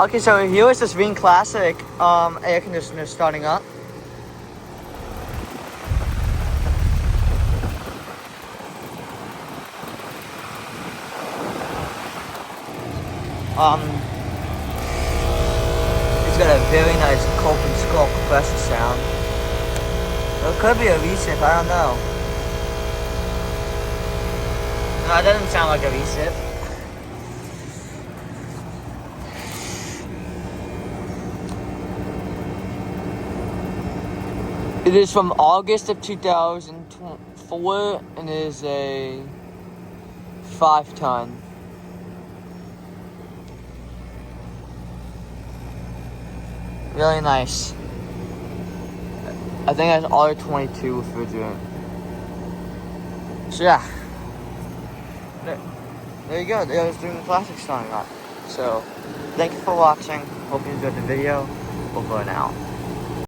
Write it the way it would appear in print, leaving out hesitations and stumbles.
Okay, so here is this RHEEM Classic air conditioner starting up. It's got a very nice Cope and Skull compressor sound. It could be a recip, I don't know. No, it doesn't sound like a recip. It is from August of 2004 and it is a 5-ton. Really nice. I think that's R22 refrigerant. So yeah. There you go. There's doing the plastic starting up. So thank you for watching. Hope you enjoyed the video. Over and out.